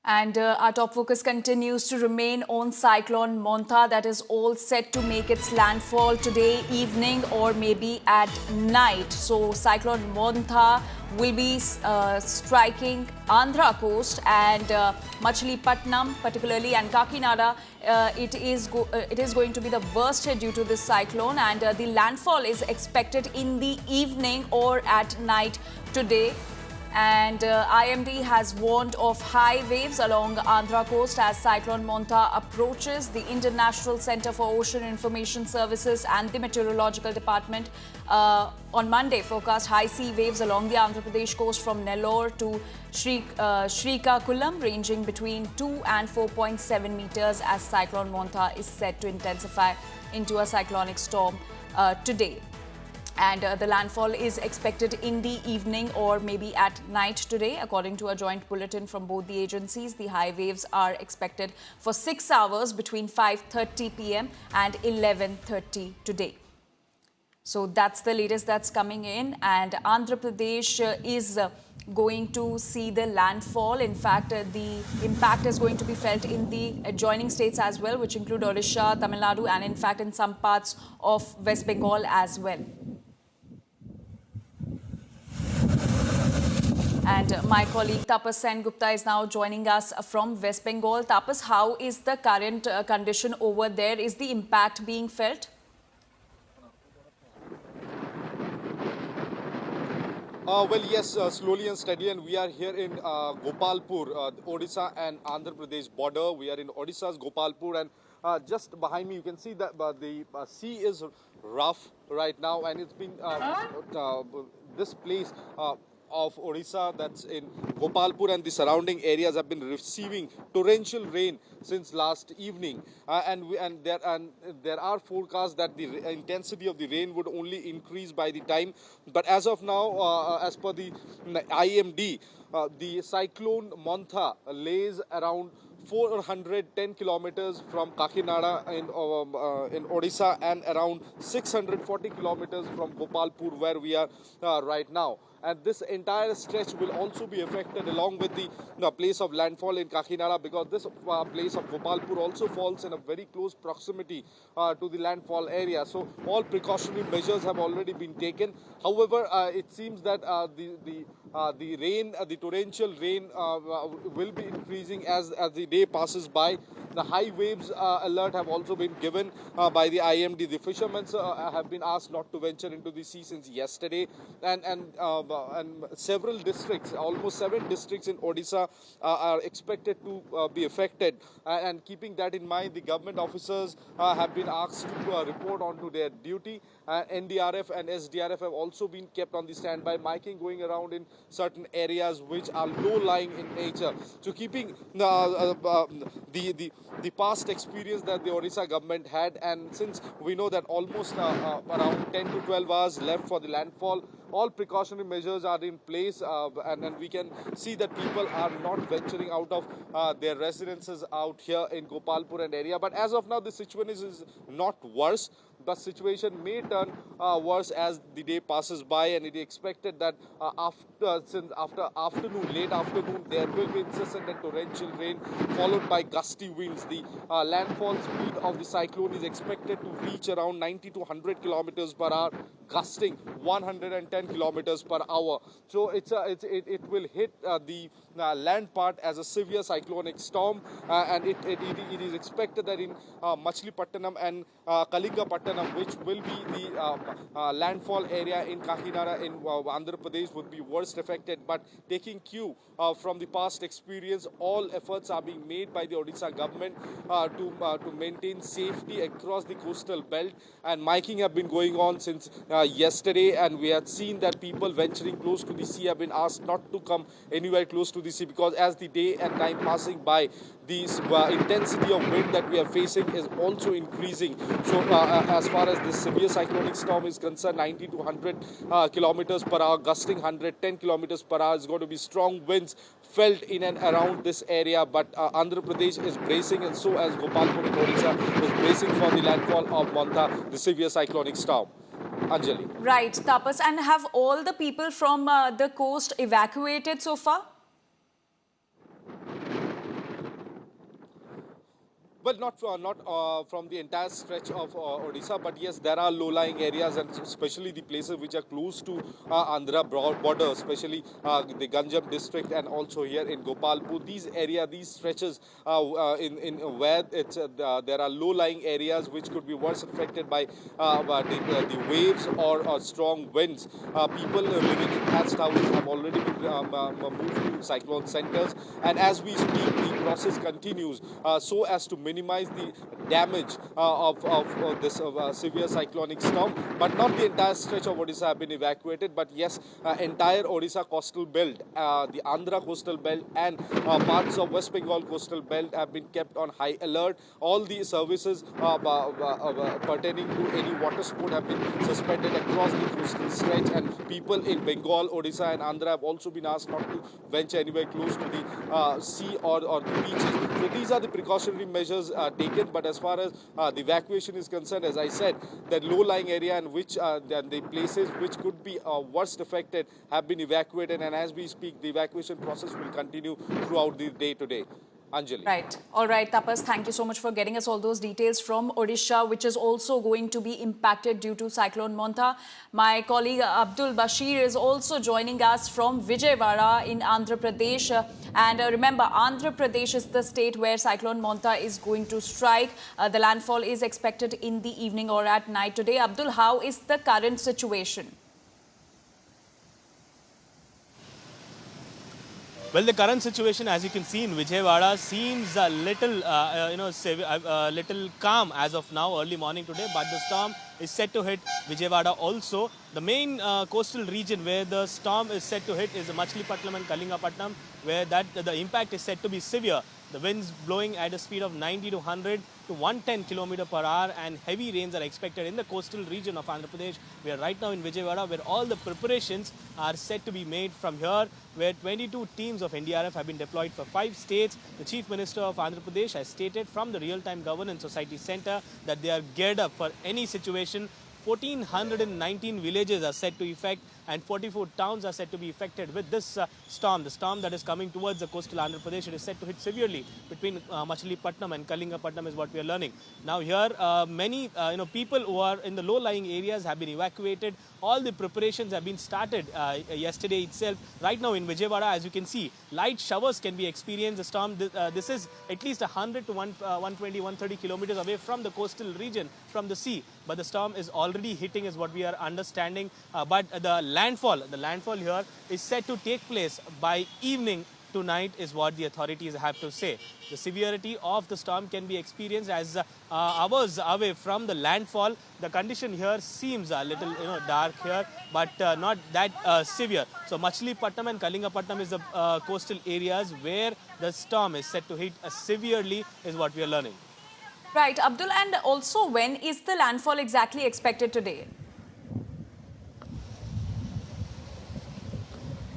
And our top focus continues to remain on Cyclone Montha, that is all set to make its landfall today evening or maybe at night. So Cyclone Montha will be striking Andhra coast and Machilipatnam particularly, and Kakinada. It is going to be the worst hit due to this cyclone, and the landfall is expected in the evening or at night today. And IMD has warned of high waves along Andhra coast as Cyclone Montha approaches. The International Centre for Ocean Information Services and the Meteorological Department on Monday forecast high sea waves along the Andhra Pradesh coast from Nellore to Srikakulam, ranging between 2 and 4.7 meters as Cyclone Montha is set to intensify into a cyclonic storm today. And the landfall is expected in the evening or maybe at night today. According to a joint bulletin from both the agencies, the high waves are expected for 6 hours between 5:30 p.m. and 11:30 today. So that's the latest that's coming in, and Andhra Pradesh is going to see the landfall. In fact, the impact is going to be felt in the adjoining states as well, which include Odisha, Tamil Nadu, and in fact in some parts of West Bengal as well. And my colleague Tapas Sen Gupta is now joining us from West Bengal. Tapas, how is the current condition over there? Is the impact being felt? Well, yes, slowly and steadily, and we are here in Gopalpur, Odisha and Andhra Pradesh border. We are in Odisha's Gopalpur, and just behind me you can see that the sea is rough right now, and it's been this place of Odisha, that's in Gopalpur and the surrounding areas, have been receiving torrential rain since last evening, and there are forecasts that the intensity of the rain would only increase by the time. But as of now, as per the IMD, the cyclone Montha lays around 410 kilometers from Kakinada in Odisha and around 640 kilometers from Gopalpur, where we are right now. And this entire stretch will also be affected along with the place of landfall in Kakinada, because this place of Gopalpur also falls in a very close proximity to the landfall area. So all precautionary measures have already been taken. However, it seems that the rain, the torrential rain will be increasing as the day passes by. The high waves alert have also been given by the IMD. The fishermen have been asked not to venture into the sea since yesterday, and several districts, almost 7 districts in Odisha, are expected to be affected. And keeping that in mind, the government officers have been asked to report onto their duty. NDRF and SDRF have also been kept on the standby, miking going around in certain areas which are low-lying in nature. So keeping the past experience that the Odisha government had, and since we know that almost around 10 to 12 hours left for the landfall, all precautionary measures are in place, and we can see that people are not venturing out of their residences out here in Gopalpur and area. But as of now, the situation is not worse. The situation may turn worse as the day passes by, and it is expected that after afternoon, late afternoon, there will be incessant and torrential rain followed by gusty winds. The landfall speed of the cyclone is expected to reach around 90 to 100 kilometers per hour, gusting 110 kilometers per hour. So it will hit the land part as a severe cyclonic storm, and it is expected that in Machilipatnam and Kalingapatnam, which will be the landfall area in Kakinada in Andhra Pradesh, would be worst affected. But taking cue from the past experience, all efforts are being made by the Odisha government to maintain safety across the coastal belt, and miking have been going on since yesterday, and we have seen that people venturing close to the sea have been asked not to come anywhere close to the sea, because as the day and time passing by, the intensity of wind that we are facing is also increasing. So as far as this severe cyclonic storm is concerned, 90 to 100 kilometers per hour, gusting 110 kilometers per hour, is going to be strong winds felt in and around this area. But Andhra Pradesh is bracing, and so as Gopalpur in Odisha is bracing for the landfall of Montha, the severe cyclonic storm. Anjali. Right, Tapas. And have all the people from the coast evacuated so far? well, not from the entire stretch of Odisha, but yes, there are low-lying areas, and especially the places which are close to Andhra border, especially the Ganjam district, and also here in Gopalpur. These stretches in where there are low-lying areas which could be worse affected by the waves or strong winds. People living in thatched houses have already been moved to cyclone centers, and as we speak, the process continues so as to minimize the damage of this severe cyclonic storm. But not the entire stretch of Odisha have been evacuated, but yes, entire Odisha coastal belt, the Andhra coastal belt, and parts of West Bengal coastal belt have been kept on high alert. All the services pertaining to any water sport have been suspended across the coastal stretch, and people in Bengal, Odisha, and Andhra have also been asked not to venture anywhere close to the sea or the beaches. So these are the precautionary measures taken. But as far as the evacuation is concerned, as I said, that low-lying area and the places which could be worst affected have been evacuated, and as we speak, the evacuation process will continue throughout the day today. Anjali. Right. All right, Tapas, thank you so much for getting us all those details from Odisha, which is also going to be impacted due to Cyclone Montha. My colleague Abdul Bashir is also joining us from Vijayawada in Andhra Pradesh. And remember, Andhra Pradesh is the state where Cyclone Montha is going to strike. The landfall is expected in the evening or at night today. Abdul, how is the current situation? Well, the current situation, as you can see in Vijayawada, seems a little, little calm as of now, early morning today. But the storm is set to hit Vijayawada also. The main coastal region where the storm is set to hit is Machilipatnam and Kalingapatnam, where the impact is set to be severe. The winds blowing at a speed of 90 to 100 to 110 km per hour, and heavy rains are expected in the coastal region of Andhra Pradesh. We are right now in Vijayawada, where all the preparations are set to be made from here, where 22 teams of NDRF have been deployed for 5 states. The Chief Minister of Andhra Pradesh has stated from the Real-Time Governance Society Center that they are geared up for any situation. 1,419 villages are set to affect, and 44 towns are set to be affected with this storm. The storm that is coming towards the coastal Andhra Pradesh, it is set to hit severely between Machilipatnam and Kalingapatnam is what we are learning. Now here, many people who are in the low-lying areas have been evacuated. All the preparations have been started yesterday itself. Right now in Vijayawada, as you can see, light showers can be experienced. The storm, this is at least 100 to 120, 130 kilometers away from the coastal region, from the sea. But the storm is already hitting is what we are understanding. But the landfall here is set to take place by evening tonight is what the authorities have to say. The severity of the storm can be experienced as hours away from the landfall. The condition here seems a little dark here, but not that severe. So Machilipatnam and Kalingapatnam is the coastal areas where the storm is set to hit severely is what we are learning. Right, Abdul, and also when is the landfall exactly expected today?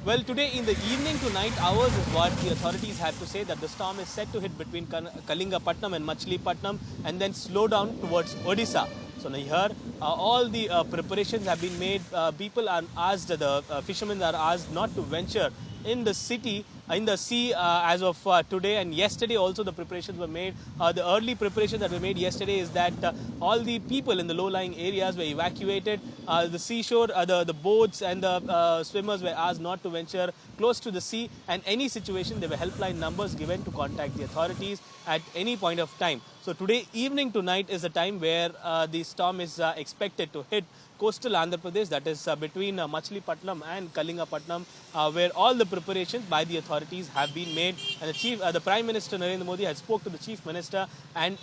Well, today in the evening to night hours is what the authorities have to say, that the storm is set to hit between Kalingapatnam and Machilipatnam and then slow down towards Odisha. So now here, all the preparations have been made. People are asked, the fishermen are asked not to venture in the city, in the sea as of today, and yesterday also the preparations were made. The early preparations that were made yesterday is that all the people in the low-lying areas were evacuated. The seashore, the boats and the swimmers were asked not to venture close to the sea, and any situation there were helpline numbers given to contact the authorities at any point of time. So today evening to night is the time where the storm is expected to hit coastal Andhra Pradesh, that is between Machilipatnam and Kalingapatnam, where all the preparations by the authorities have been made. And the Prime Minister Narendra Modi has spoke to the Chief Minister and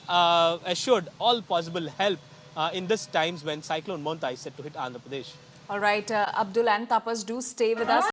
assured all possible help in these times when Cyclone Montha is set to hit Andhra Pradesh. All right, Abdul and Tapas, do stay with us.